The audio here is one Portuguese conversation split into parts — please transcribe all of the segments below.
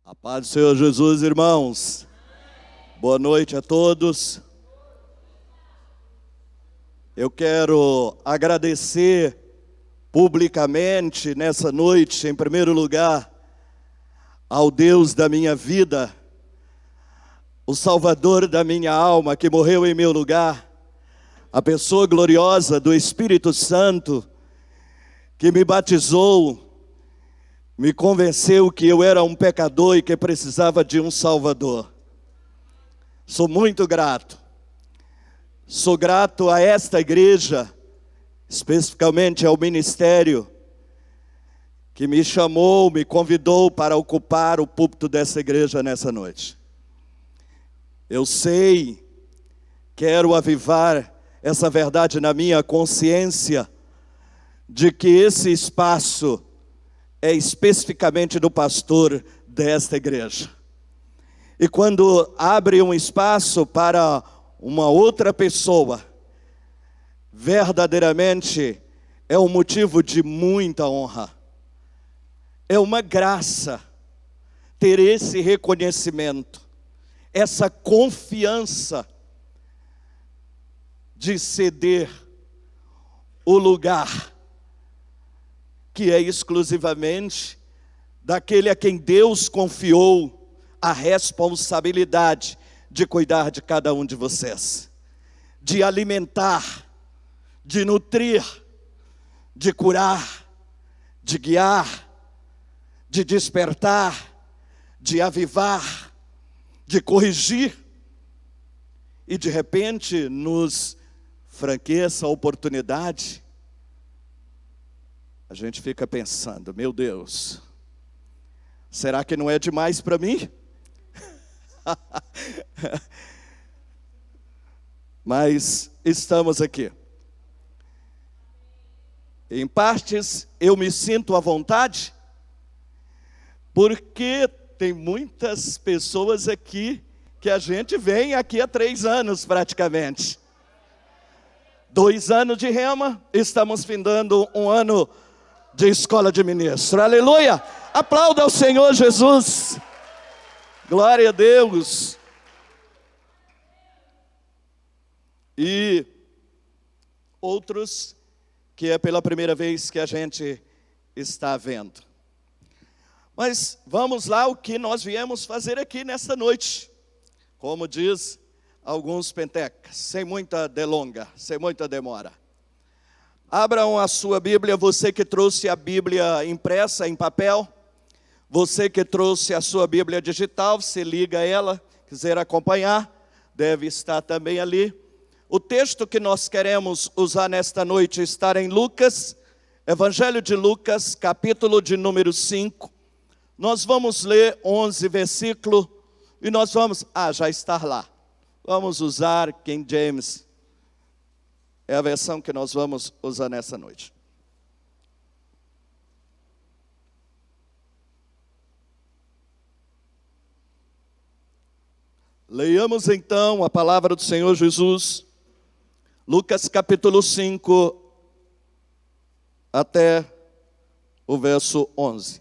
A paz do Senhor Jesus, irmãos. Boa noite a todos. Eu quero agradecer publicamente nessa noite, em primeiro lugar, ao Deus da minha vida, o Salvador da minha alma, que morreu em meu lugar, a pessoa gloriosa do Espírito Santo, que me batizou, me convenceu que eu era um pecador e que precisava de um Salvador. Sou muito grato. Sou grato a esta igreja, especificamente ao ministério, que me chamou, me convidou para ocupar o púlpito dessa igreja nessa noite. Eu sei, quero avivar essa verdade na minha consciência, de que esse espaço é especificamente do pastor desta igreja. E quando abre um espaço para uma outra pessoa, verdadeiramente é um motivo de muita honra. É uma graça ter esse reconhecimento, essa confiança de ceder o lugar que é exclusivamente daquele a quem Deus confiou a responsabilidade de cuidar de cada um de vocês, de alimentar, de nutrir, de curar, de guiar, de despertar, de avivar, de corrigir, e de repente nos franqueia essa oportunidade. A gente fica pensando, meu Deus, será que não é demais para mim? Mas estamos aqui. Em partes eu me sinto à vontade, porque tem muitas pessoas aqui que a gente vem aqui há 3 anos praticamente. 2 anos de rema, estamos findando um ano de escola de ministro. Aleluia! Aplauda ao Senhor Jesus. Glória a Deus. E outros que é pela primeira vez que a gente está vendo. Mas vamos lá, o que nós viemos fazer aqui nesta noite. Como diz alguns pentecas, sem muita delonga, sem muita demora. Abram a sua Bíblia, você que trouxe a Bíblia impressa em papel, você que trouxe a sua Bíblia digital, se liga a ela, quiser acompanhar, deve estar também ali. O texto que nós queremos usar nesta noite está em Lucas, Evangelho de Lucas, capítulo de número 5. Nós vamos ler 11 versículos e nós vamos, já está lá. Vamos usar King James. É a versão que nós vamos usar nessa noite. Leiamos então a palavra do Senhor Jesus, Lucas capítulo 5, até o verso 11.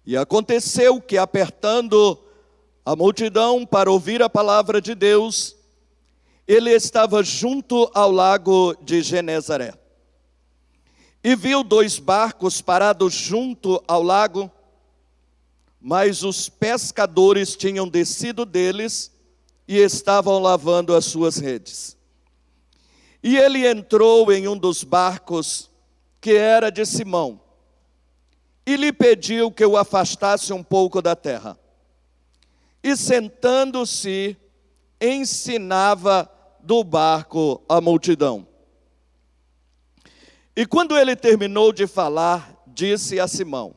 E aconteceu que, apertando a multidão para ouvir a palavra de Deus, ele estava junto ao lago de Genezaré. E viu 2 barcos parados junto ao lago, mas os pescadores tinham descido deles e estavam lavando as suas redes. E ele entrou em um dos barcos, que era de Simão, e lhe pediu que o afastasse um pouco da terra. E sentando-se, ensinava do barco a multidão. E quando ele terminou de falar, disse a Simão: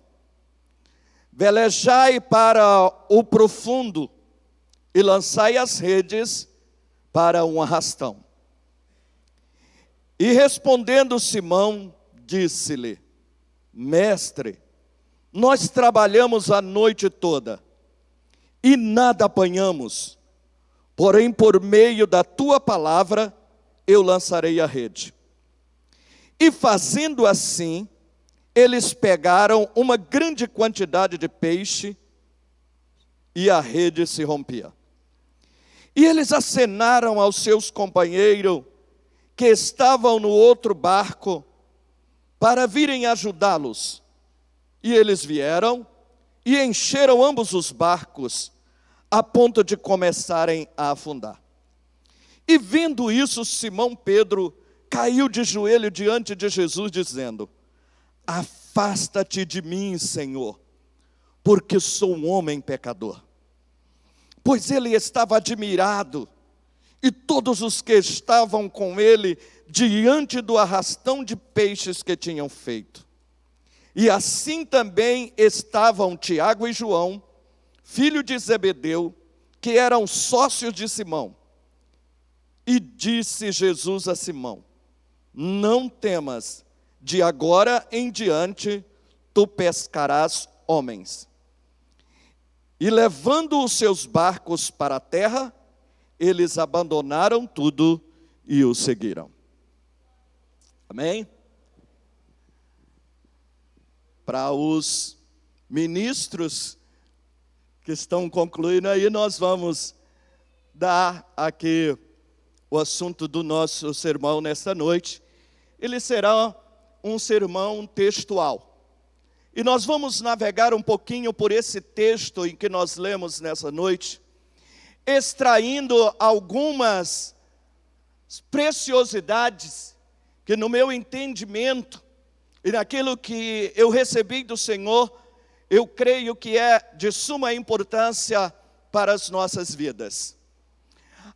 velejai para o profundo e lançai as redes para um arrastão. E respondendo Simão, disse-lhe: mestre, nós trabalhamos a noite toda e nada apanhamos. Porém, por meio da tua palavra, eu lançarei a rede. E fazendo assim, eles pegaram uma grande quantidade de peixe e a rede se rompia. E eles acenaram aos seus companheiros que estavam no outro barco para virem ajudá-los. E eles vieram e encheram ambos os barcos a ponto de começarem a afundar. E vendo isso, Simão Pedro caiu de joelho diante de Jesus, dizendo: afasta-te de mim, Senhor, porque sou um homem pecador. Pois ele estava admirado, e todos os que estavam com ele, diante do arrastão de peixes que tinham feito. E assim também estavam Tiago e João, filho de Zebedeu, que eram sócios de Simão. E disse Jesus a Simão: não temas, de agora em diante tu pescarás homens. E levando os seus barcos para a terra, eles abandonaram tudo e o seguiram. Amém? Para os ministros que estão concluindo aí, nós vamos dar aqui o assunto do nosso sermão nesta noite. Ele será um sermão textual. E nós vamos navegar um pouquinho por esse texto em que nós lemos nessa noite, extraindo algumas preciosidades que no meu entendimento e naquilo que eu recebi do Senhor, eu creio que é de suma importância para as nossas vidas.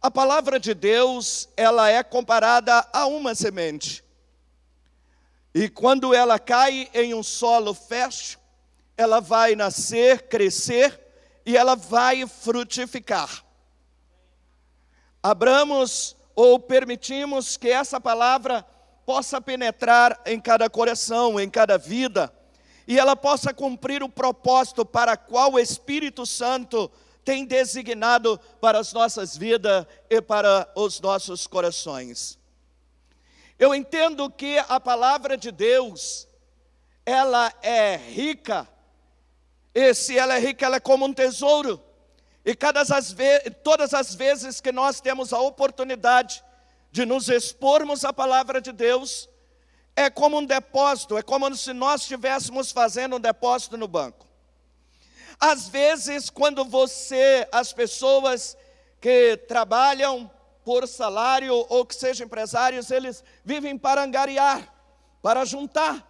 A palavra de Deus, ela é comparada a uma semente. E quando ela cai em um solo fértil, ela vai nascer, crescer e ela vai frutificar. Abramos ou permitimos que essa palavra possa penetrar em cada coração, em cada vida, e ela possa cumprir o propósito para qual o Espírito Santo tem designado para as nossas vidas e para os nossos corações. Eu entendo que a palavra de Deus, ela é rica, e se ela é rica, ela é como um tesouro, e todas as vezes que nós temos a oportunidade de nos expormos à palavra de Deus, é como um depósito, é como se nós estivéssemos fazendo um depósito no banco. Às vezes, quando as pessoas que trabalham por salário ou que sejam empresários, eles vivem para angariar, para juntar.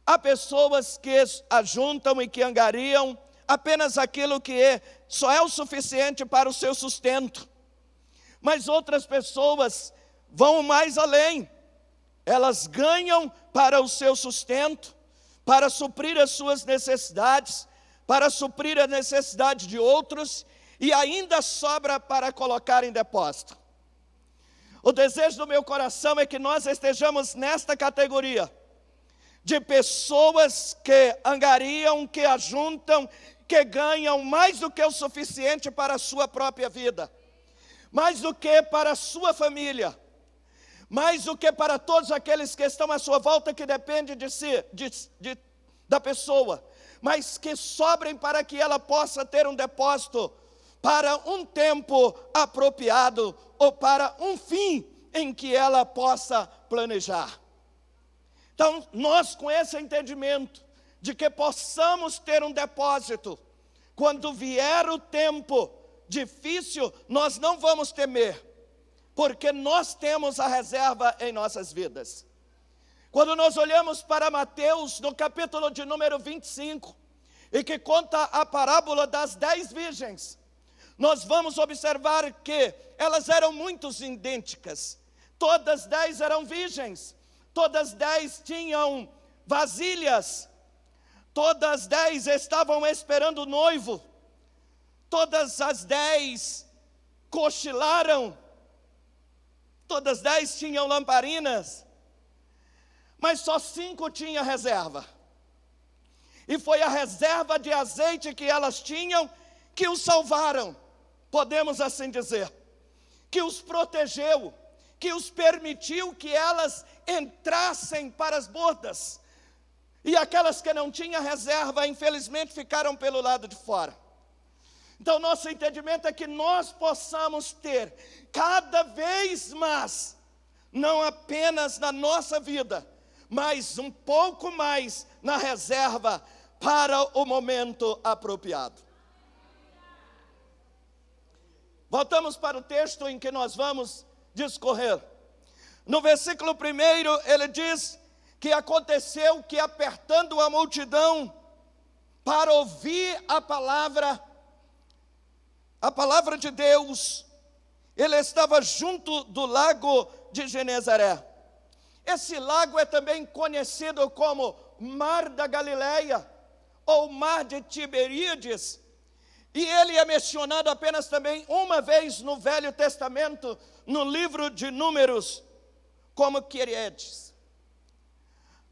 Há pessoas que ajuntam e que angariam apenas aquilo que só é o suficiente para o seu sustento. Mas outras pessoas vão mais além. Elas ganham para o seu sustento, para suprir as suas necessidades, para suprir a necessidade de outros, e ainda sobra para colocar em depósito. O desejo do meu coração é que nós estejamos nesta categoria de pessoas que angariam, que ajuntam, que ganham mais do que o suficiente para a sua própria vida, mais do que para a sua família, mais do que para todos aqueles que estão à sua volta, que dependem de si, da pessoa, mas que sobrem para que ela possa ter um depósito para um tempo apropriado ou para um fim em que ela possa planejar. Então, nós com esse entendimento de que possamos ter um depósito, quando vier o tempo difícil, nós não vamos temer, porque nós temos a reserva em nossas vidas. Quando nós olhamos para Mateus, no capítulo de número 25, e que conta a parábola das 10 virgens, nós vamos observar que elas eram muito idênticas. Todas 10 eram virgens, todas 10 tinham vasilhas, todas 10 estavam esperando o noivo, todas as 10 cochilaram, todas 10 tinham lamparinas, mas só 5 tinham reserva. E foi a reserva de azeite que elas tinham que os salvaram, podemos assim dizer, que os protegeu, que os permitiu que elas entrassem para as bordas. E aquelas que não tinham reserva, infelizmente, ficaram pelo lado de fora. Então, nosso entendimento é que nós possamos ter cada vez mais, não apenas na nossa vida, mas um pouco mais na reserva para o momento apropriado. Voltamos para o texto em que nós vamos discorrer. No versículo 1, ele diz que aconteceu que, apertando a multidão para ouvir a palavra de Deus, ele estava junto do lago de Genezaré. Esse lago é também conhecido como Mar da Galileia, ou Mar de Tiberíades, e ele é mencionado apenas também uma vez no Velho Testamento, no livro de Números, como Queredes.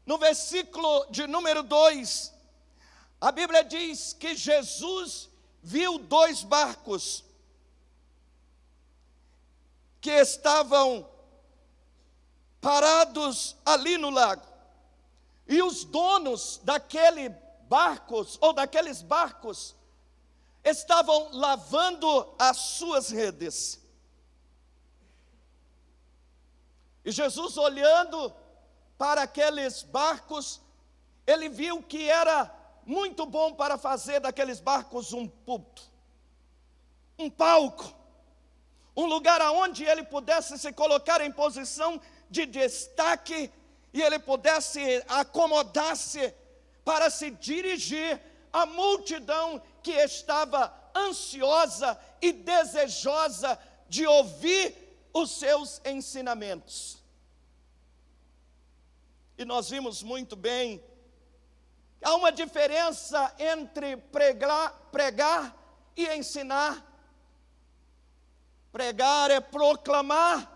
No versículo de número 2, a Bíblia diz que Jesus viu 2 barcos que estavam parados ali no lago. E os donos daqueles barcos estavam lavando as suas redes. E Jesus, olhando para aqueles barcos, ele viu que era muito bom para fazer daqueles barcos um púlpito, um palco, um lugar aonde ele pudesse se colocar em posição de destaque e ele pudesse acomodar-se para se dirigir à multidão que estava ansiosa e desejosa de ouvir os seus ensinamentos. E nós vimos muito bem, há uma diferença entre pregar e ensinar. Pregar é proclamar,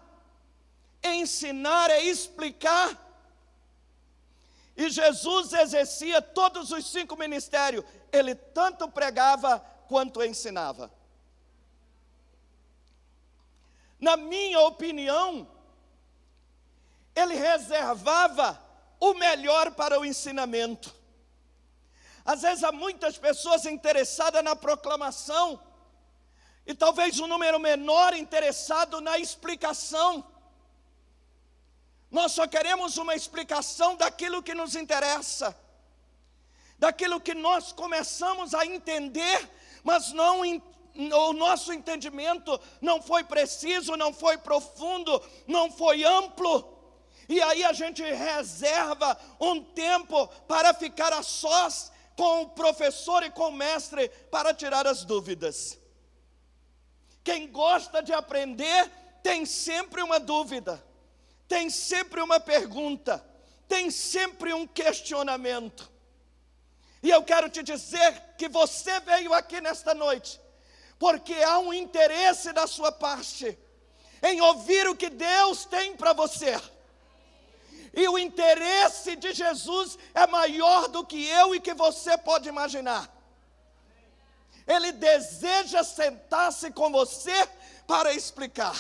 ensinar é explicar. E Jesus exercia todos os 5 ministérios. Ele tanto pregava quanto ensinava. Na minha opinião, ele reservava o melhor para o ensinamento. Às vezes há muitas pessoas interessadas na proclamação, e talvez um número menor interessado na explicação. Nós só queremos uma explicação daquilo que nos interessa, daquilo que nós começamos a entender, mas o nosso entendimento não foi preciso, não foi profundo, não foi amplo. E aí a gente reserva um tempo para ficar a sós com o professor e com o mestre para tirar as dúvidas. Quem gosta de aprender tem sempre uma dúvida, tem sempre uma pergunta, tem sempre um questionamento. E eu quero te dizer que você veio aqui nesta noite porque há um interesse da sua parte em ouvir o que Deus tem para você. E o interesse de Jesus é maior do que eu e que você pode imaginar. Ele deseja sentar-se com você para explicar.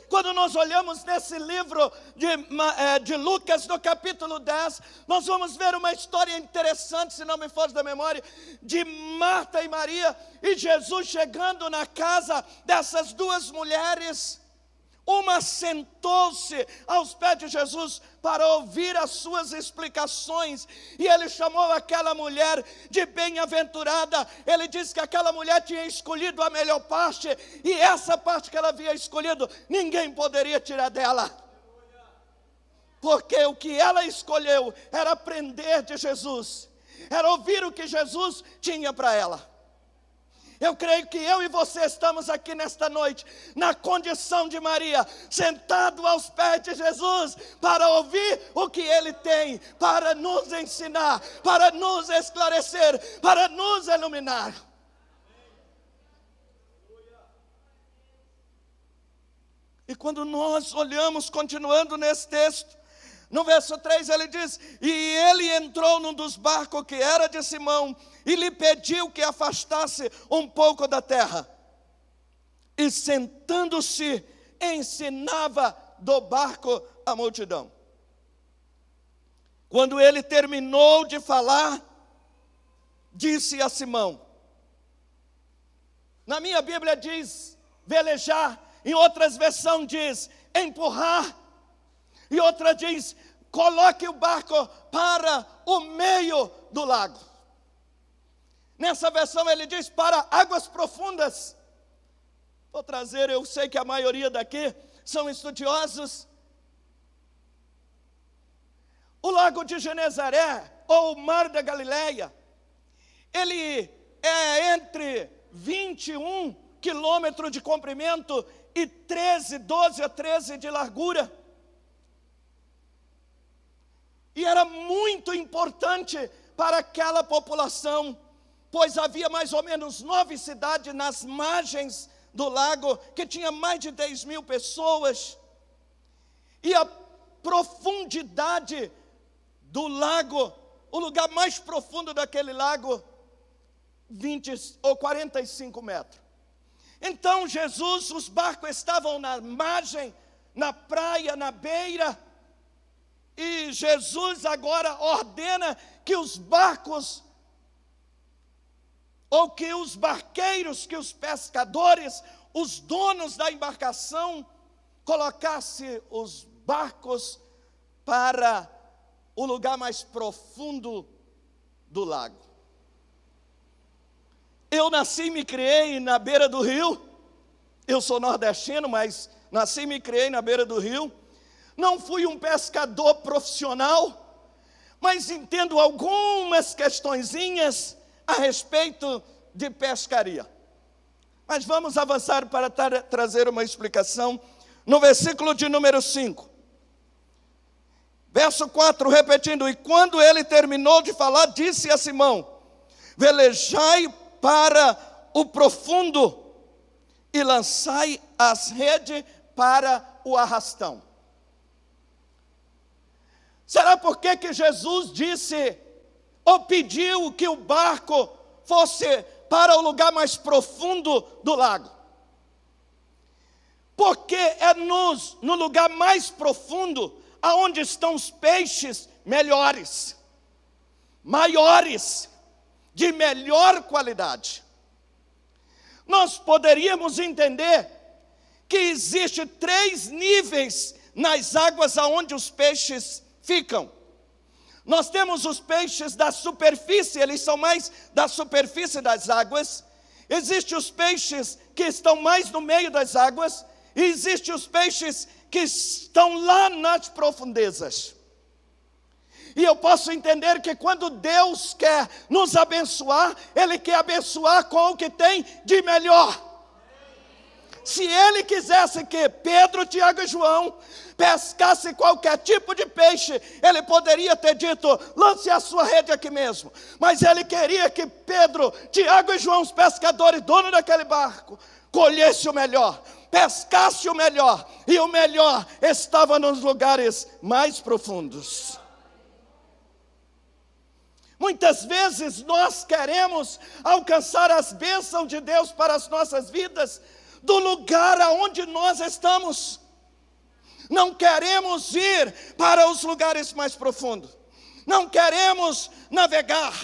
Quando nós olhamos nesse livro de Lucas, no capítulo 10, nós vamos ver uma história interessante, se não me foge da memória, de Marta e Maria, e Jesus chegando na casa dessas 2 mulheres. Uma sentou-se aos pés de Jesus para ouvir as suas explicações, e ele chamou aquela mulher de bem-aventurada. Ele disse que aquela mulher tinha escolhido a melhor parte, e essa parte que ela havia escolhido, ninguém poderia tirar dela, porque o que ela escolheu era aprender de Jesus, era ouvir o que Jesus tinha para ela. Eu creio que eu e você estamos aqui nesta noite, na condição de Maria, sentado aos pés de Jesus, para ouvir o que Ele tem, para nos ensinar, para nos esclarecer, para nos iluminar. E quando nós olhamos, continuando nesse texto, no verso 3 ele diz: e ele entrou num dos barcos que era de Simão, e lhe pediu que afastasse um pouco da terra. E sentando-se, ensinava do barco a multidão. Quando ele terminou de falar, disse a Simão. Na minha Bíblia diz velejar, em outras versões diz empurrar, e outra diz coloque o barco para o meio do lago. Nessa versão ele diz para águas profundas. Vou trazer, eu sei que a maioria daqui são estudiosos. O lago de Genezaré, ou o mar da Galileia, ele é entre 21 quilômetros de comprimento e 12 a 13 de largura. E era muito importante para aquela população, pois havia mais ou menos 9 cidades nas margens do lago, que tinha mais de 10 mil pessoas. E a profundidade do lago, o lugar mais profundo daquele lago, 20 ou 45 metros. Então Jesus, os barcos estavam na margem, na praia, na beira, e Jesus agora ordena que os barcos, ou que os barqueiros, que os pescadores, os donos da embarcação, colocassem os barcos para o lugar mais profundo do lago. Eu nasci e me criei na beira do rio. Eu sou nordestino, mas nasci e me criei na beira do rio. Não fui um pescador profissional, mas entendo algumas questõezinhas a respeito de pescaria. Mas vamos avançar para trazer uma explicação no versículo de número 5. Verso 4, repetindo: e quando ele terminou de falar, disse a Simão: velejai para o profundo e lançai as redes para o arrastão. Será por que Jesus disse ou pediu que o barco fosse para o lugar mais profundo do lago? Porque é no lugar mais profundo aonde estão os peixes melhores, maiores, de melhor qualidade. Nós poderíamos entender que existe 3 níveis nas águas aonde os peixes ficam. Nós temos os peixes da superfície, eles são mais da superfície das águas. Existem os peixes que estão mais no meio das águas, e existem os peixes que estão lá nas profundezas. E eu posso entender que quando Deus quer nos abençoar, Ele quer abençoar com o que tem de melhor. Se Ele quisesse que Pedro, Tiago e João pescassem qualquer tipo de peixe, Ele poderia ter dito: lance a sua rede aqui mesmo. Mas Ele queria que Pedro, Tiago e João, os pescadores, donos daquele barco, colhesse o melhor, pescasse o melhor, e o melhor estava nos lugares mais profundos. Muitas vezes nós queremos alcançar as bênçãos de Deus para as nossas vidas do lugar aonde nós estamos. Não queremos ir para os lugares mais profundos. Não queremos navegar.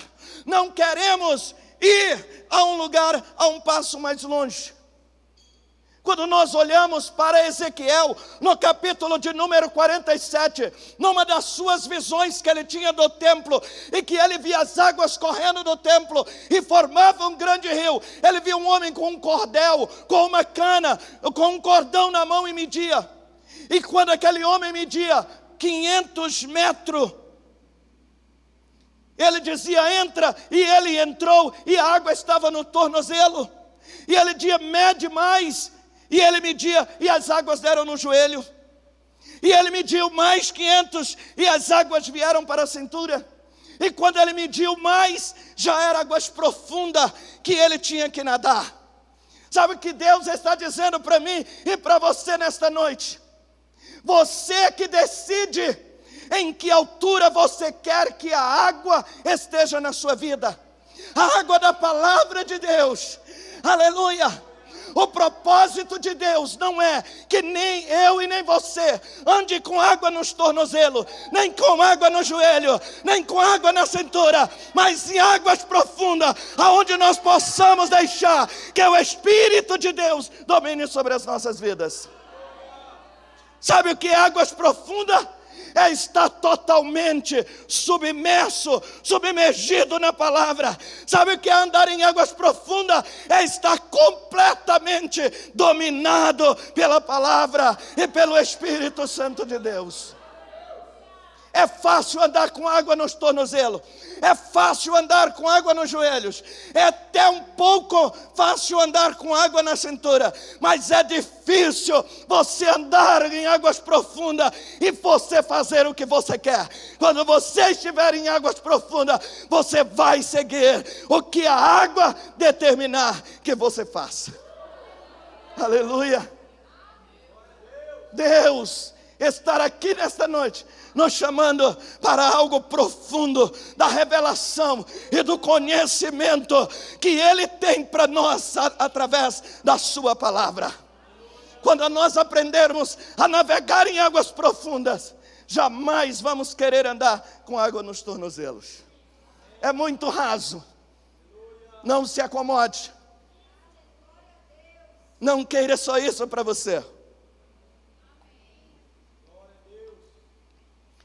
Não queremos ir a um lugar, a um passo mais longe. Quando nós olhamos para Ezequiel, no capítulo de número 47, numa das suas visões que ele tinha do templo, e que ele via as águas correndo do templo, e formava um grande rio, ele via um homem com um cordel, com uma cana, com um cordão na mão e media. E quando aquele homem media 500 metros, ele dizia: entra, e ele entrou, e a água estava no tornozelo. E ele dizia: mede mais, e ele media, e as águas deram no joelho. E ele mediu mais 500, e as águas vieram para a cintura. E quando ele mediu mais, já era águas profundas que ele tinha que nadar. Sabe o que Deus está dizendo para mim e para você nesta noite? Você que decide em que altura você quer que a água esteja na sua vida. A água da palavra de Deus. Aleluia. O propósito de Deus não é que nem eu e nem você ande com água nos tornozelos, nem com água no joelho, nem com água na cintura, mas em águas profundas, aonde nós possamos deixar que o Espírito de Deus domine sobre as nossas vidas. Sabe o que é águas profundas? É estar totalmente submergido na palavra. Sabe o que é andar em águas profundas? É estar completamente dominado pela palavra e pelo Espírito Santo de Deus. É fácil andar com água nos tornozelos, é fácil andar com água nos joelhos, é até um pouco fácil andar com água na cintura, mas é difícil você andar em águas profundas e você fazer o que você quer. Quando você estiver em águas profundas, você vai seguir o que a água determinar que você faça. Aleluia. Deus estar aqui nesta noite, nos chamando para algo profundo da revelação e do conhecimento que Ele tem para nós através da sua palavra. Quando nós aprendermos a navegar em águas profundas, jamais vamos querer andar com água nos tornozelos. É muito raso. Não se acomode. Não queira só isso para você.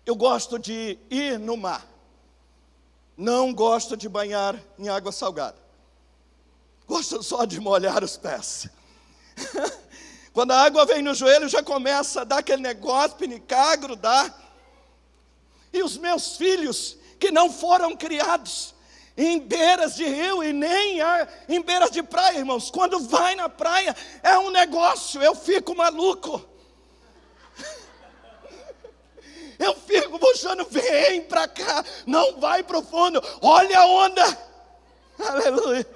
Eu gosto de ir no mar. Não gosto de banhar em água salgada. Gosto só de molhar os pés. Quando a água vem no joelho, já começa a dar aquele negócio, pinicar, grudar. E os meus filhos, que não foram criados em beiras de rio e nem em beiras de praia, irmãos, quando vai na praia, é um negócio, eu fico maluco. Eu fico puxando, vem para cá, não vai para o fundo, olha a onda. Aleluia.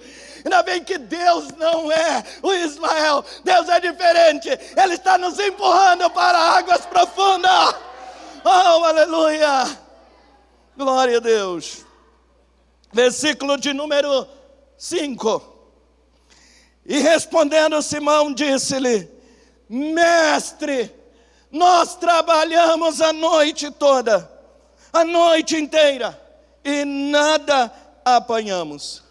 Ainda bem que Deus não é o Ismael, Deus é diferente. Ele está nos empurrando para águas profundas. Oh, aleluia. Glória a Deus. Versículo de número 5. E respondendo Simão, disse-lhe: Mestre, nós trabalhamos a noite toda, a noite inteira, e nada apanhamos.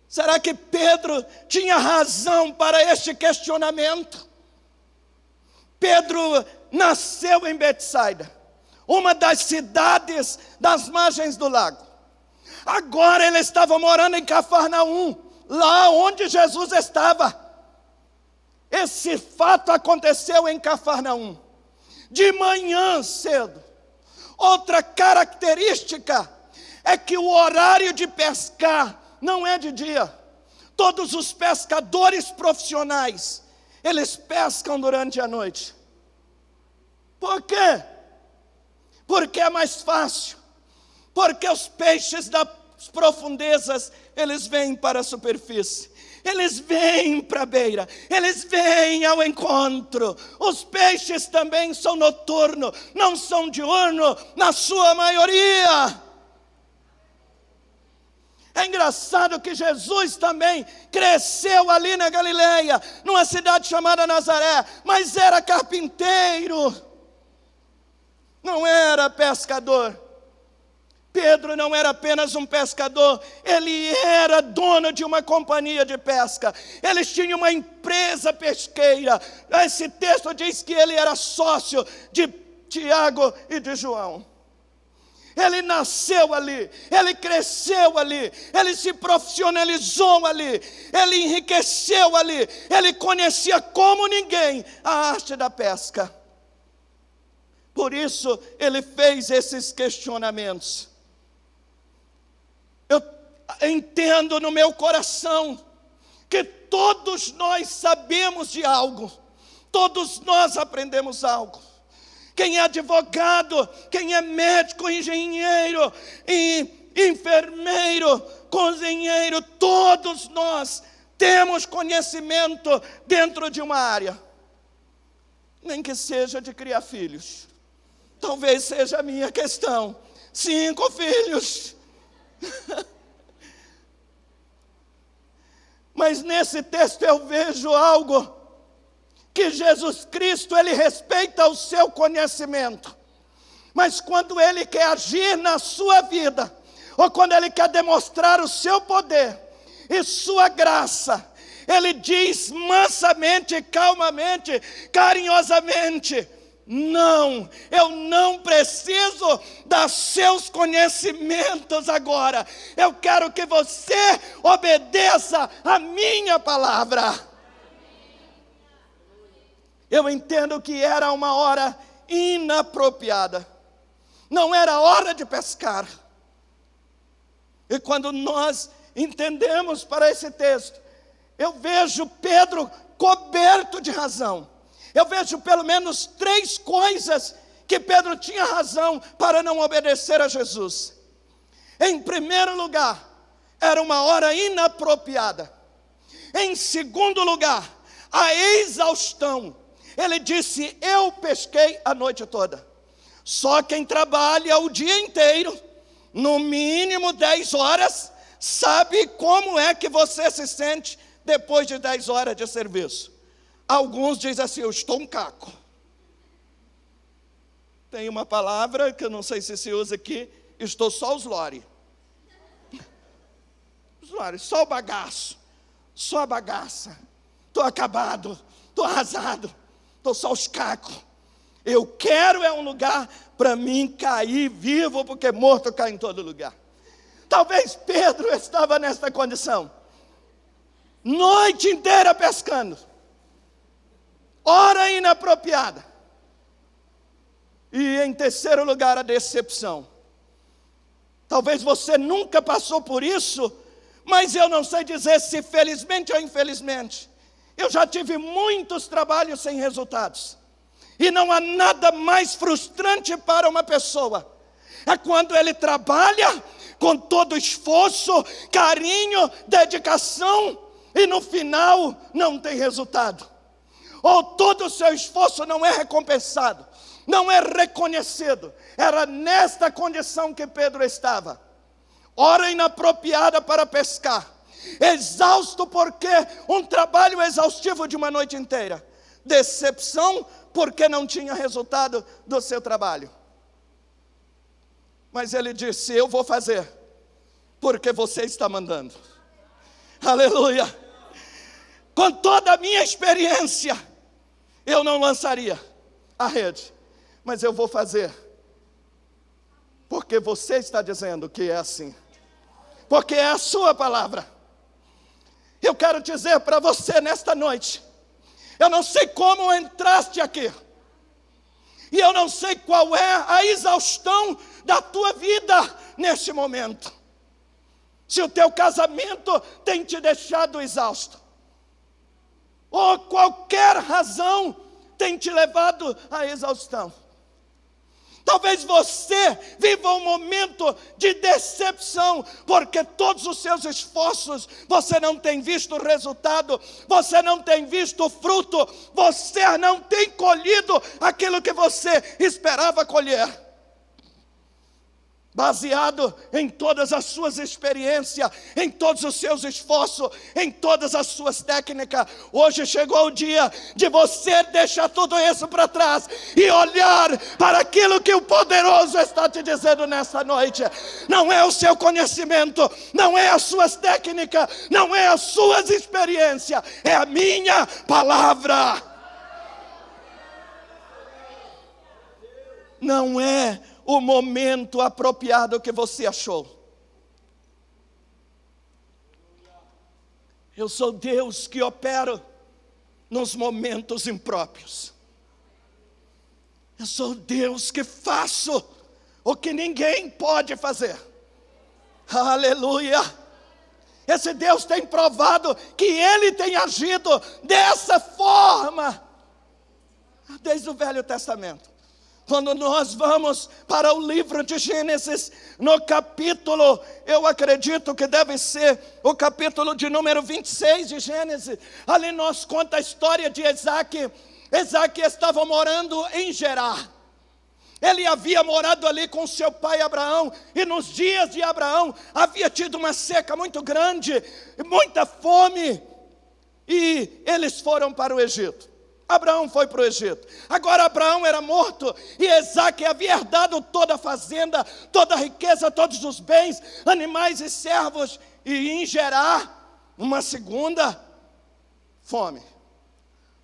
Será que Pedro tinha razão para este questionamento? Pedro nasceu em Betsaida, uma das cidades das margens do lago. Agora ele estava morando em Cafarnaum, lá onde Jesus estava. Esse fato aconteceu em Cafarnaum, de manhã cedo. Outra característica é que o horário de pescar não é de dia. Todos os pescadores profissionais, eles pescam durante a noite. Por quê? Porque é mais fácil. Porque os peixes das profundezas, eles vêm para a superfície. Eles vêm para a beira, eles vêm ao encontro. Os peixes também são noturnos, não são diurnos, na sua maioria. É engraçado que Jesus também cresceu ali na Galileia, numa cidade chamada Nazaré, mas era carpinteiro, não era pescador. Pedro não era apenas um pescador, ele era dono de uma companhia de pesca. Eles tinham uma empresa pesqueira. Esse texto diz que ele era sócio de Tiago e de João. Ele nasceu ali, ele cresceu ali, ele se profissionalizou ali, ele enriqueceu ali, ele conhecia como ninguém a arte da pesca. Por isso ele fez esses questionamentos. Eu entendo no meu coração que todos nós sabemos de algo, todos nós aprendemos algo. Quem é advogado, quem é médico, engenheiro, enfermeiro, cozinheiro, todos nós temos conhecimento dentro de uma área. Nem que seja de criar filhos. Talvez seja a minha questão. 5 filhos. Mas nesse texto eu vejo algo, que Jesus Cristo, Ele respeita o seu conhecimento. Mas quando Ele quer agir na sua vida, ou quando Ele quer demonstrar o seu poder e sua graça, Ele diz mansamente, calmamente, carinhosamente: não, eu não preciso dos seus conhecimentos agora. Eu quero que você obedeça a minha palavra. Eu entendo que era uma hora inapropriada. Não era hora de pescar. E quando nós entendemos para esse texto, eu vejo Pedro coberto de razão. Eu vejo pelo menos 3 coisas que Pedro tinha razão para não obedecer a Jesus. Em primeiro lugar, era uma hora inapropriada. Em segundo lugar, a exaustão. Ele disse: eu pesquei a noite toda. Só quem trabalha o dia inteiro, no mínimo 10 horas, sabe como é que você se sente depois de 10 horas de serviço. Alguns dizem assim: eu estou um caco. Tem uma palavra que eu não sei se se usa aqui: estou só os lore. Os lore, só o bagaço, só a bagaça. Estou acabado, estou arrasado, estou só os cacos. Eu quero um lugar para mim cair vivo, porque morto cai em todo lugar. Talvez Pedro estava nessa condição. Noite inteira pescando. Hora inapropriada. E em terceiro lugar, a decepção. Talvez você nunca passou por isso, mas eu não sei dizer se felizmente ou infelizmente. Eu já tive muitos trabalhos sem resultados. E não há nada mais frustrante para uma pessoa. É quando ele trabalha com todo esforço, carinho, dedicação, e no final não tem resultado. Ou todo o seu esforço não é recompensado, não é reconhecido. Era nesta condição que Pedro estava. Hora inapropriada para pescar. Exausto porque um trabalho exaustivo de uma noite inteira. Decepção porque não tinha resultado do seu trabalho. Mas ele disse: eu vou fazer, porque você está mandando. Aleluia. Com toda a minha experiência, eu não lançaria a rede, mas eu vou fazer, porque você está dizendo que é assim, porque é a sua palavra. Eu quero dizer para você nesta noite, eu não sei como entraste aqui, e eu não sei qual é a exaustão da tua vida neste momento. Se o teu casamento tem te deixado exausto, ou qualquer razão tem te levado à exaustão. Talvez você viva um momento de decepção, porque todos os seus esforços, você não tem visto resultado, você não tem visto fruto, você não tem colhido aquilo que você esperava colher. Baseado em todas as suas experiências, em todos os seus esforços, em todas as suas técnicas. Hoje chegou o dia de você deixar tudo isso para trás e olhar para aquilo que o poderoso está te dizendo nesta noite. Não é o seu conhecimento, não é as suas técnicas, não é as suas experiências, é a minha palavra. Não é o momento apropriado que você achou. Eu sou Deus que opero nos momentos impróprios. Eu sou Deus que faço o que ninguém pode fazer. Aleluia! Esse Deus tem provado que Ele tem agido dessa forma desde o Velho Testamento. Quando nós vamos para o livro de Gênesis, no capítulo, eu acredito que deve ser o capítulo de número 26 de Gênesis, ali nós conta a história de Isaac. Isaac estava morando em Gerar. Ele havia morado ali com seu pai Abraão, e nos dias de Abraão havia tido uma seca muito grande, muita fome, e eles foram para o Egito. Abraão foi para o Egito. Agora Abraão era morto e Isaque havia herdado toda a fazenda, toda a riqueza, todos os bens, animais e servos, e em Gerar, uma segunda fome.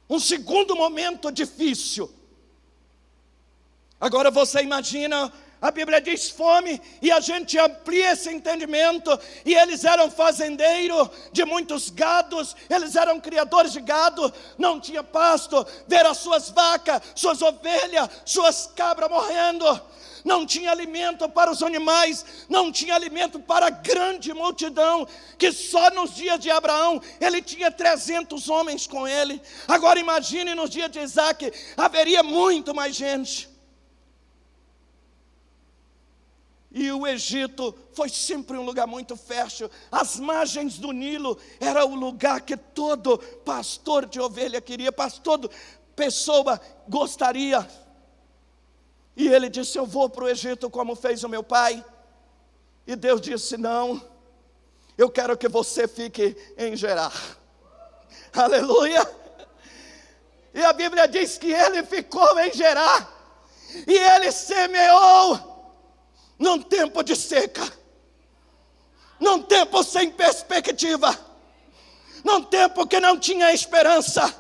Um segundo momento difícil. Agora você imagina, a Bíblia diz fome, e a gente amplia esse entendimento, e eles eram fazendeiros de muitos gados, eles eram criadores de gado, não tinha pasto, ver as suas vacas, suas ovelhas, suas cabras morrendo, não tinha alimento para os animais, não tinha alimento para a grande multidão, que só nos dias de Abraão, ele tinha 300 homens com ele. Agora imagine nos dias de Isaque, haveria muito mais gente. E o Egito foi sempre um lugar muito fértil. As margens do Nilo era o lugar que todo pastor de ovelha queria, todo pessoa gostaria. E ele disse, eu vou para o Egito como fez o meu pai. E Deus disse, não, eu quero que você fique em Gerar. Aleluia! E a Bíblia diz que ele ficou em Gerar. E ele semeou num tempo de seca, num tempo sem perspectiva, num tempo que não tinha esperança,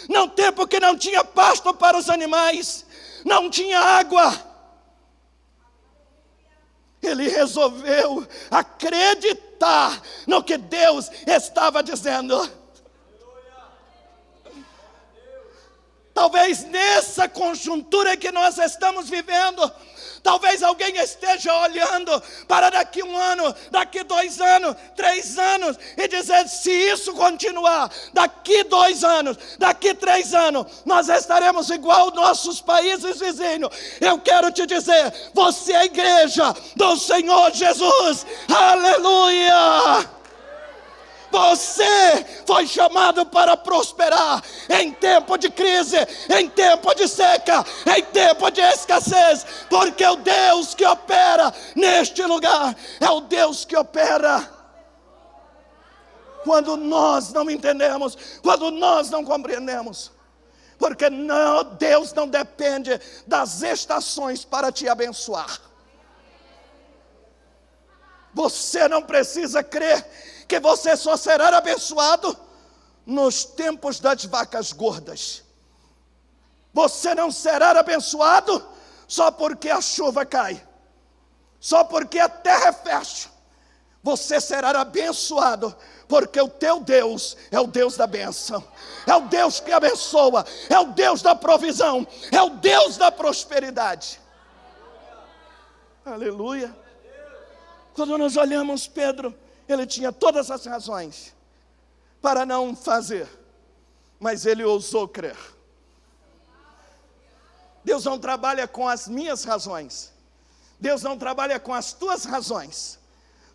num tempo que não tinha pasto para os animais, não tinha água. Ele resolveu acreditar no que Deus estava dizendo. Talvez nessa conjuntura que nós estamos vivendo, talvez alguém esteja olhando para daqui 1 ano, daqui 2 anos, 3 anos, e dizer, se isso continuar, daqui 2 anos, daqui 3 anos, nós estaremos igual aos nossos países vizinhos. Eu quero te dizer, você é a igreja do Senhor Jesus, aleluia! Você foi chamado para prosperar em tempo de crise, em tempo de seca, em tempo de escassez, porque o Deus que opera neste lugar é o Deus que opera. Quando nós não entendemos, quando nós não compreendemos, porque não, Deus não depende das estações para te abençoar. Você não precisa crer que você só será abençoado nos tempos das vacas gordas. Você não será abençoado só porque a chuva cai, só porque a terra é fértil. Você será abençoado porque o teu Deus é o Deus da bênção, é o Deus que abençoa, é o Deus da provisão, é o Deus da prosperidade. Aleluia. Quando nós olhamos Pedro, ele tinha todas as razões para não fazer, mas ele ousou crer. Deus não trabalha com as minhas razões, Deus não trabalha com as tuas razões,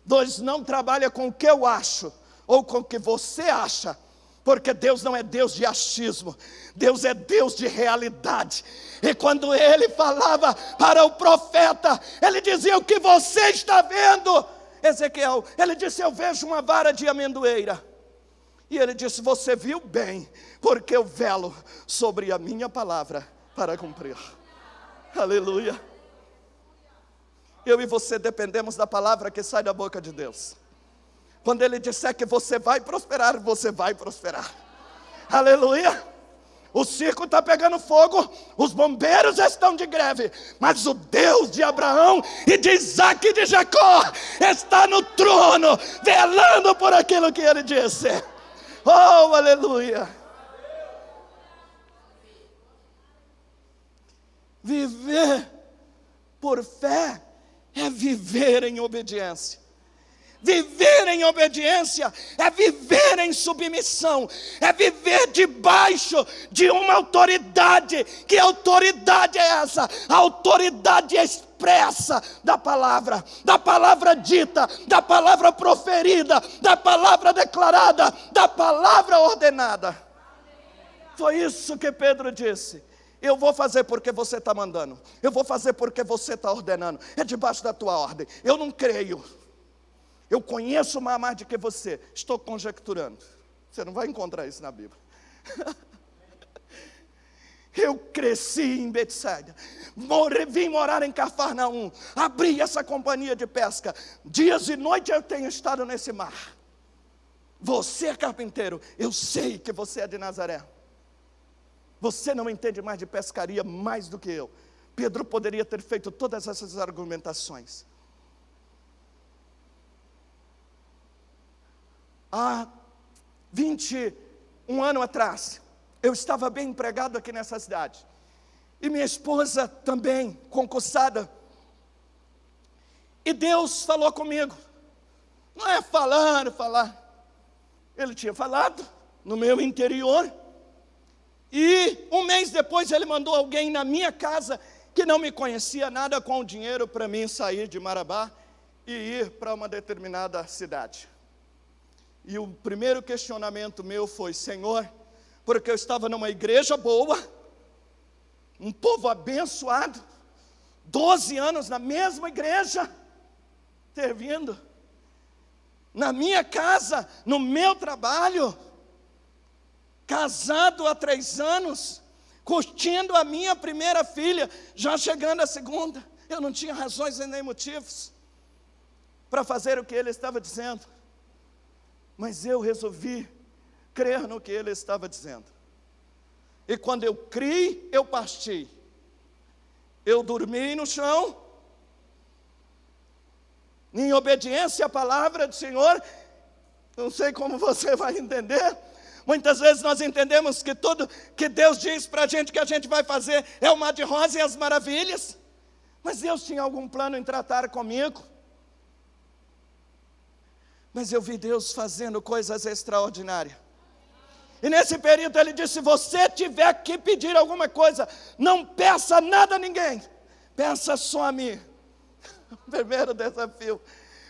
Deus não trabalha com o que eu acho, ou com o que você acha, porque Deus não é Deus de achismo, Deus é Deus de realidade. E quando ele falava para o profeta, ele dizia, o que você está vendo, Ezequiel? Ele disse, eu vejo uma vara de amendoeira. E ele disse, você viu bem, porque eu velo sobre a minha palavra para cumprir. Aleluia. Eu e você dependemos da palavra que sai da boca de Deus. Quando ele disser que você vai prosperar, você vai prosperar. Aleluia. O circo está pegando fogo, os bombeiros estão de greve, mas o Deus de Abraão e de Isaque e de Jacó está no trono, velando por aquilo que ele disse. Oh, aleluia. Viver por fé é viver em obediência. Viver em obediência é viver em submissão, é viver debaixo de uma autoridade. Que autoridade é essa? A autoridade expressa da palavra dita, da palavra proferida, da palavra declarada, da palavra ordenada. Foi isso que Pedro disse. Eu vou fazer porque você está mandando, eu vou fazer porque você está ordenando, é debaixo da tua ordem. Eu não creio, eu conheço mais do que você, estou conjecturando. Você não vai encontrar isso na Bíblia. Eu cresci em Betsaida, vim morar em Cafarnaum, abri essa companhia de pesca. Dias e noites eu tenho estado nesse mar. Você é carpinteiro, eu sei que você é de Nazaré. Você não entende mais de pescaria mais do que eu. Pedro poderia ter feito todas essas argumentações. Há 21 anos atrás, eu estava bem empregado aqui nessa cidade. E minha esposa também, concursada. E Deus falou comigo. Não é falar. Ele tinha falado no meu interior. E um mês depois ele mandou alguém na minha casa que não me conhecia nada com o dinheiro para mim sair de Marabá e ir para uma determinada cidade. E o primeiro questionamento meu foi: Senhor, porque eu estava numa igreja boa, um povo abençoado, 12 anos na mesma igreja, servindo, na minha casa, no meu trabalho, casado há 3 anos, curtindo a minha primeira filha, já chegando a segunda. Eu não tinha razões nem motivos para fazer o que ele estava dizendo, mas eu resolvi crer no que ele estava dizendo. E quando eu criei, eu parti. Eu dormi no chão, em obediência à palavra do Senhor. Não sei como você vai entender. Muitas vezes nós entendemos que tudo que Deus diz para a gente que a gente vai fazer é o mar de rosa e as maravilhas. Mas Deus tinha algum plano em tratar comigo. Mas eu vi Deus fazendo coisas extraordinárias. E nesse período ele disse: se você tiver que pedir alguma coisa, não peça nada a ninguém, peça só a mim. O primeiro desafio,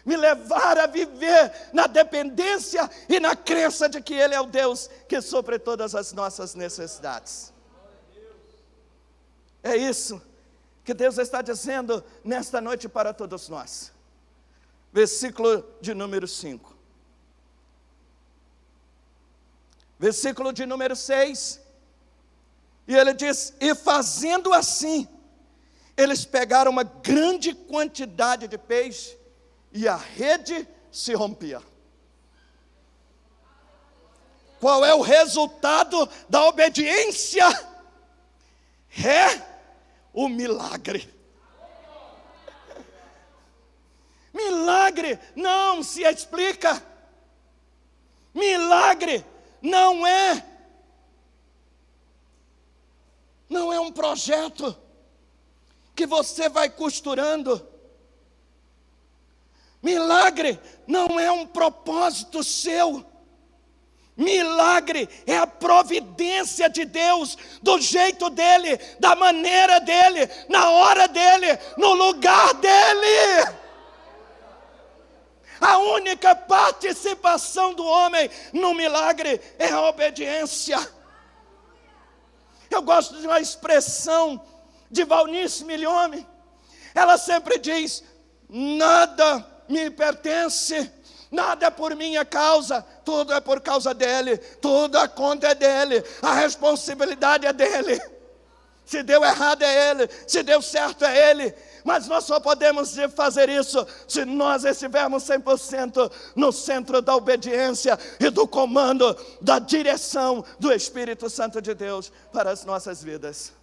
me levar a viver na dependência e na crença de que Ele é o Deus que supre todas as nossas necessidades. É isso que Deus está dizendo nesta noite para todos nós. Versículo de número 5. Versículo de número 6. E ele diz: e fazendo assim, eles pegaram uma grande quantidade de peixe, e a rede se rompia. Qual é o resultado da obediência? É o milagre. Milagre não se explica. Milagre não é um projeto que você vai costurando. Milagre não é um propósito seu. Milagre é a providência de Deus, do jeito dele, da maneira dele, na hora dele, no lugar dele. A única participação do homem no milagre é a obediência. Eu gosto de uma expressão de Valnice Milhome. Ela sempre diz: nada me pertence, nada é por minha causa, tudo é por causa dele, tudo a conta é dele, a responsabilidade é dele. Se deu errado é ele, se deu certo é ele. Mas nós só podemos fazer isso se nós estivermos 100% no centro da obediência e do comando, da direção do Espírito Santo de Deus para as nossas vidas.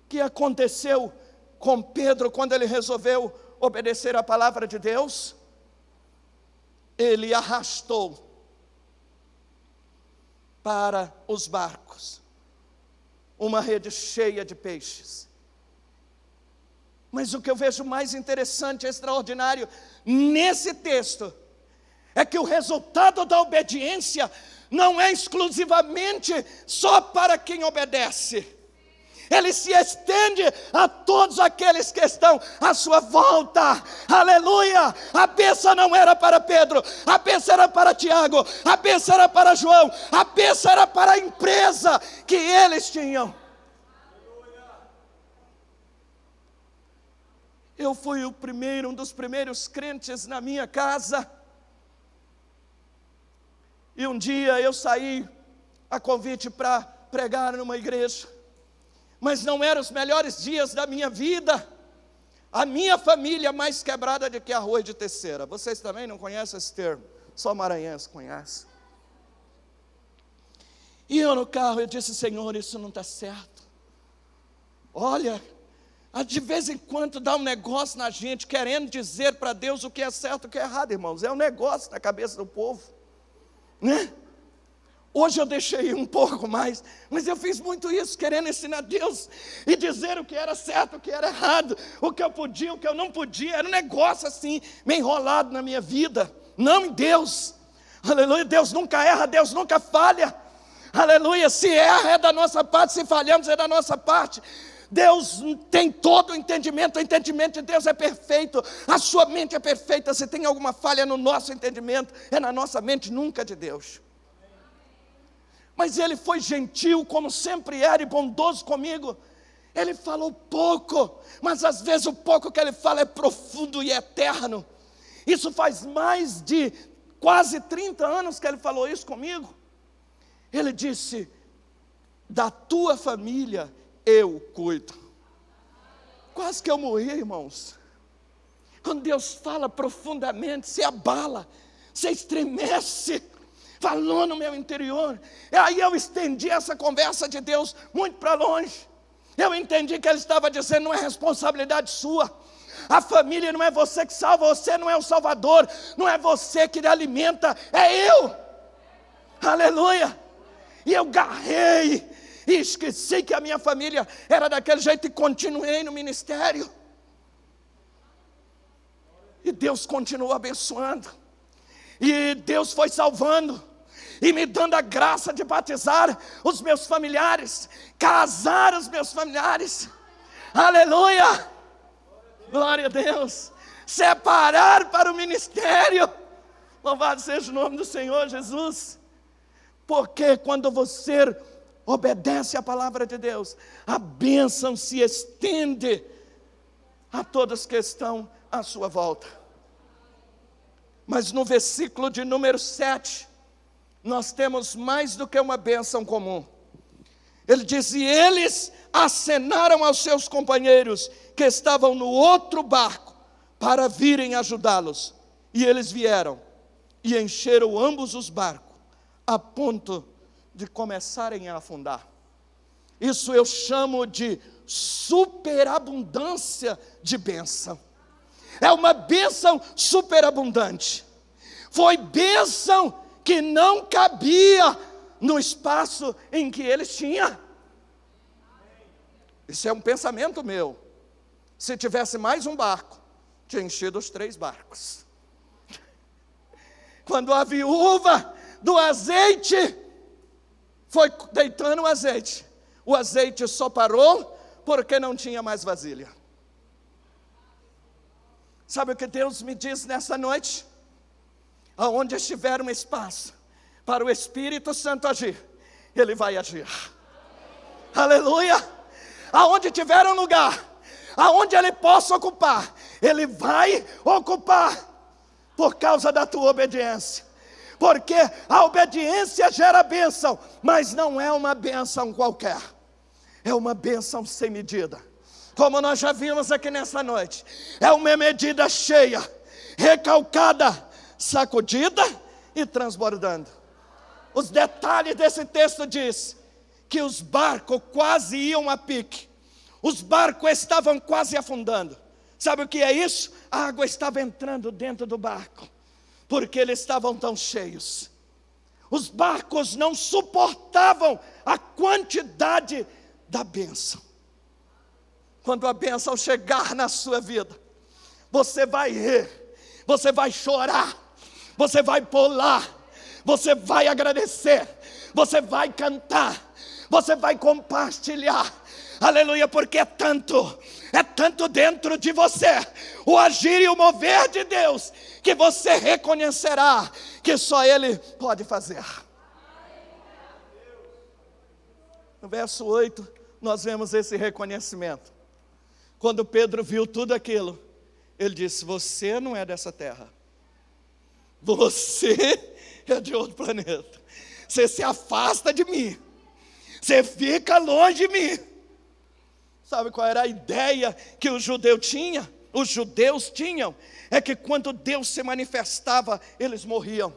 O que aconteceu com Pedro quando ele resolveu obedecer a palavra de Deus? Ele arrastou para os barcos uma rede cheia de peixes. Mas o que eu vejo mais interessante, extraordinário nesse texto, é que o resultado da obediência não é exclusivamente só para quem obedece. Ele se estende a todos aqueles que estão à sua volta. Aleluia! A bênção não era para Pedro, a bênção era para Tiago, a bênção era para João, a bênção era para a empresa que eles tinham. Eu fui um dos primeiros crentes na minha casa. E um dia eu saí a convite para pregar numa igreja, mas não eram os melhores dias da minha vida. A minha família mais quebrada do que arroz de terceira. Vocês também não conhecem esse termo? Só maranhense conhece. E eu no carro, eu disse: Senhor, isso não está certo. Olha, de vez em quando dá um negócio na gente, querendo dizer para Deus o que é certo e o que é errado, irmãos. É um negócio na cabeça do povo, né? Hoje eu deixei um pouco mais, mas eu fiz muito isso, querendo ensinar Deus e dizer o que era certo, o que era errado, o que eu podia, o que eu não podia. Era um negócio assim, meio enrolado na minha vida. Não em Deus. Aleluia, Deus nunca erra, Deus nunca falha. Aleluia, se erra é da nossa parte, se falhamos é da nossa parte. Deus tem todo o entendimento de Deus é perfeito, a sua mente é perfeita. Se tem alguma falha no nosso entendimento, é na nossa mente, nunca de Deus. Mas ele foi gentil, como sempre era, e bondoso comigo. Ele falou pouco, mas às vezes o pouco que ele fala é profundo e eterno. Isso faz mais de quase 30 anos que ele falou isso comigo. Ele disse: da tua família eu cuido. Quase que eu morri, irmãos. Quando Deus fala profundamente, se abala, se estremece. Falou no meu interior. E aí eu estendi essa conversa de Deus muito para longe. Eu entendi que ele estava dizendo: não é responsabilidade sua. A família não é você que salva, você não é o salvador, não é você que alimenta, é eu. Aleluia. E eu garrei e esqueci que a minha família era daquele jeito e continuei no ministério. E Deus continuou abençoando. E Deus foi salvando e me dando a graça de batizar os meus familiares, casar os meus familiares. Aleluia! Glória a Deus! Separar para o ministério. Louvado seja o nome do Senhor Jesus. Porque quando você obedece à palavra de Deus, a bênção se estende a todos que estão à sua volta. Mas no versículo de número 7, nós temos mais do que uma bênção comum. Ele diz: e eles acenaram aos seus companheiros que estavam no outro barco para virem ajudá-los. E eles vieram e encheram ambos os barcos, a ponto de começarem a afundar. Isso eu chamo de superabundância de bênção. É uma bênção superabundante. Foi bênção que não cabia no espaço em que eles tinham. Isso é um pensamento meu. Se tivesse mais um barco, tinha enchido os 3 barcos. Quando a viúva do azeite foi deitando o azeite só parou porque não tinha mais vasilha. Sabe o que Deus me diz nessa noite? Aonde estiver um espaço para o Espírito Santo agir, Ele vai agir. Aleluia! Aonde tiver um lugar, aonde Ele possa ocupar, Ele vai ocupar, por causa da tua obediência. Porque a obediência gera bênção, mas não é uma bênção qualquer, é uma bênção sem medida. Como nós já vimos aqui nessa noite, é uma medida cheia, recalcada, sacudida e transbordando. Os detalhes desse texto diz que os barcos quase iam a pique. Os barcos estavam quase afundando. Sabe o que é isso? A água estava entrando dentro do barco, porque eles estavam tão cheios. Os barcos não suportavam a quantidade da bênção. Quando a bênção chegar na sua vida, você vai rir, você vai chorar, você vai pular, você vai agradecer, você vai cantar, você vai compartilhar. Aleluia, porque é tanto dentro de você, o agir e o mover de Deus, que você reconhecerá que só Ele pode fazer. No verso 8, nós vemos esse reconhecimento. Quando Pedro viu tudo aquilo, ele disse: você não é dessa terra. você é de outro planeta. Você se afasta de mim. Você fica longe de mim. Sabe qual era a ideia que os judeus tinham? É que quando Deus se manifestava, eles morriam.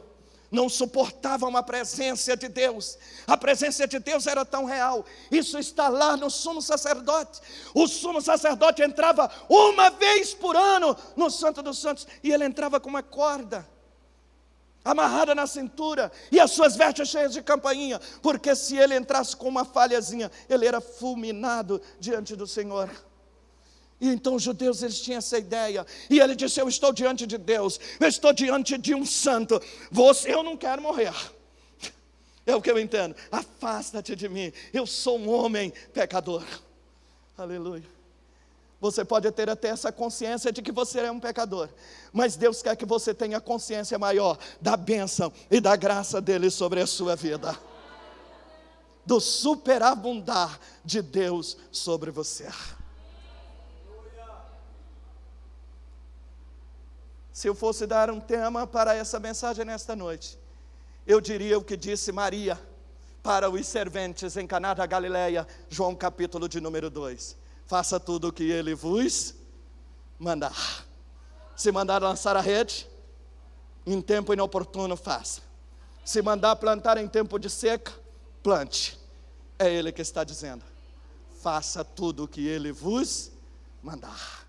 Não suportavam a presença de Deus. A presença de Deus era tão real. Isso está lá no sumo sacerdote. O sumo sacerdote entrava uma vez por ano no Santo dos Santos. E ele entrava com uma corda amarrada na cintura, e as suas vestes cheias de campainha, porque se ele entrasse com uma falhazinha, ele era fulminado diante do Senhor. E então os judeus, eles tinham essa ideia, e ele disse: eu estou diante de Deus, eu estou diante de um santo, eu não quero morrer. É o que eu entendo. Afasta-te de mim, eu sou um homem pecador. Aleluia. Você pode ter até essa consciência de que você é um pecador, mas Deus quer que você tenha consciência maior da bênção e da graça dele sobre a sua vida, do superabundar de Deus sobre você. Se eu fosse dar um tema para essa mensagem nesta noite, eu diria o que disse Maria para os serventes em Caná da Galileia, João capítulo de número 2. Faça tudo o que ele vos mandar. Se mandar lançar a rede, em tempo inoportuno, faça. Se mandar plantar em tempo de seca, plante. É ele que está dizendo: faça tudo o que ele vos mandar.